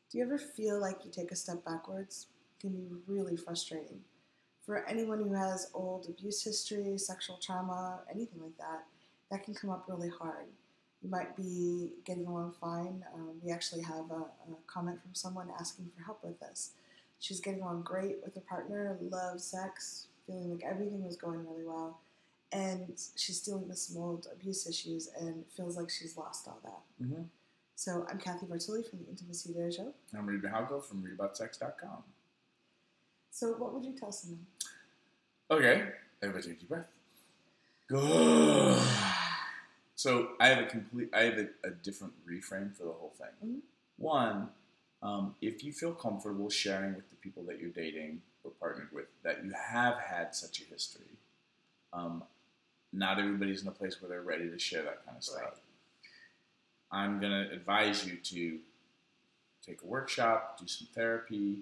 Do you ever feel like you take a step backwards? It can be really frustrating. For anyone who has old abuse history, sexual trauma, anything like that, that can come up really hard. You might be getting along fine. We actually have a comment from someone asking for help with this. She's getting along great with her partner, loves sex, feeling like everything was going really well. And she's dealing with some old abuse issues and feels like she's lost all that. Mm-hmm. So I'm Cathy Bartoli from the Intimacy Dojo. I'm Reid from readaboutsex.com. So what would you tell someone? Okay, everybody take a deep breath. Good. So I have a different reframe for the whole thing. Mm-hmm. One, if you feel comfortable sharing with the people that you're dating or partnered with that you have had such a history, not everybody's in a place where they're ready to share that kind of stuff. Right. I'm going to advise you to take a workshop, do some therapy,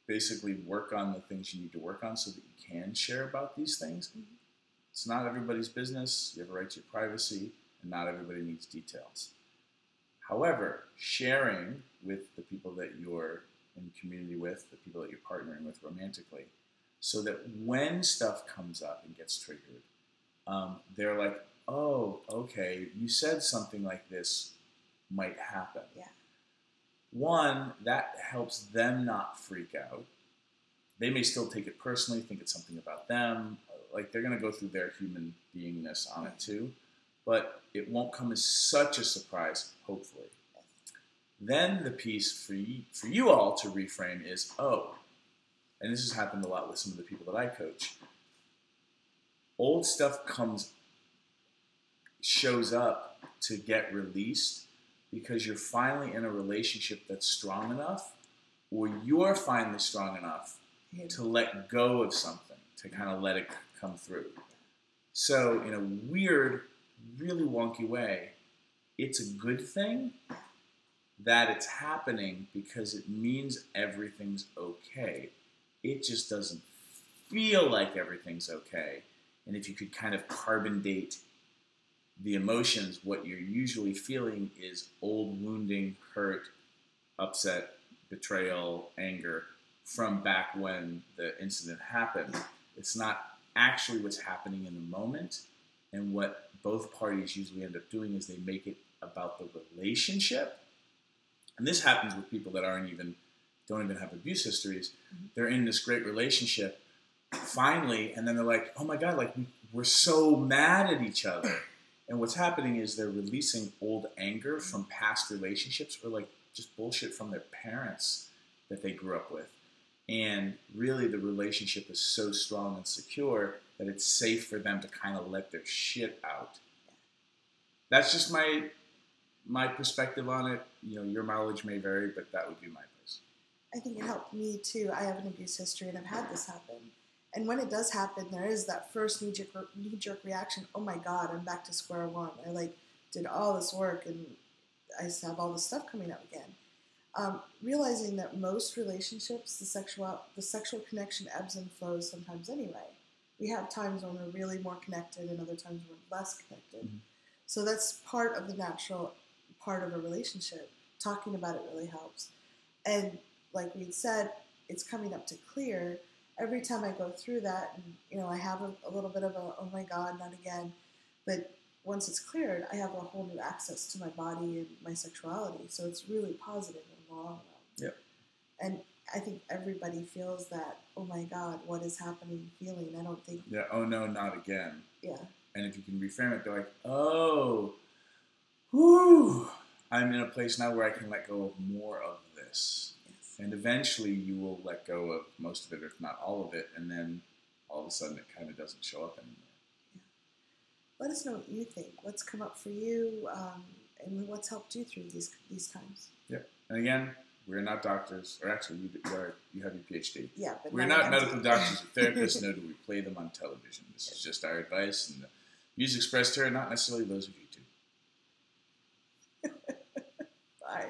basically work on the things you need to work on so that you can share about these things. Mm-hmm. It's not everybody's business. You have a right to your privacy, and not everybody needs details. However, sharing with the people that you're in community with, the people that you're partnering with romantically, so that when stuff comes up and gets triggered, they're like, oh, okay, you said something like this might happen. Yeah. One, that helps them not freak out. They may still take it personally, think it's something about them. Like, they're going to go through their human beingness on it too. But it won't come as such a surprise, hopefully. Then the piece for you all to reframe is, oh, and this has happened a lot with some of the people that I coach. Old stuff shows up to get released because you're finally in a relationship that's strong enough, or you're finally strong enough to let go of something, to kind of let it come through. So in a weird, really wonky way, it's a good thing that it's happening because it means everything's okay. It just doesn't feel like everything's okay. And if you could kind of carbon date the emotions, what you're usually feeling is old wounding, hurt, upset, betrayal, anger from back when the incident happened. It's not actually what's happening in the moment. And what both parties usually end up doing is they make it about the relationship. And this happens with people that don't even have abuse histories. Mm-hmm. They're in this great relationship finally, and then they're like, oh my God, like we're so mad at each other. And what's happening is they're releasing old anger from past relationships or like just bullshit from their parents that they grew up with. And really the relationship is so strong and secure that it's safe for them to kind of let their shit out. That's just my perspective on it. You know, your mileage may vary, but that would be my place. I think it helped me too. I have an abuse history and I've had this happen. And when it does happen, there is that first knee-jerk reaction. Oh my God, I'm back to square one. I did all this work and I have all this stuff coming up again. Realizing that most relationships, the sexual connection ebbs and flows sometimes anyway. We have times when we're really more connected and other times we're less connected. Mm-hmm. So that's part of the natural part of a relationship. Talking about it really helps. And like we said, it's coming up to clear. Every time I go through that, and, I have a little bit of a, oh my God, not again. But once it's cleared, I have a whole new access to my body and my sexuality. So it's really positive in the long run. Yep. And I think everybody feels that, oh my God, what is happening feeling. I don't think... Yeah, oh no, not again. Yeah. And if you can reframe it, they're like, oh, whew, I'm in a place now where I can let go of more of this. And eventually you will let go of most of it, if not all of it, and then all of a sudden it kind of doesn't show up anymore. Yeah. Let us know what you think. What's come up for you, and what's helped you through these times. Yeah. And again, we're not doctors, or actually you have your PhD. Yeah, but we're not medical doctors or therapists, nor do we play them on television. This is just our advice, and the views expressed here are not necessarily those of you two. Bye.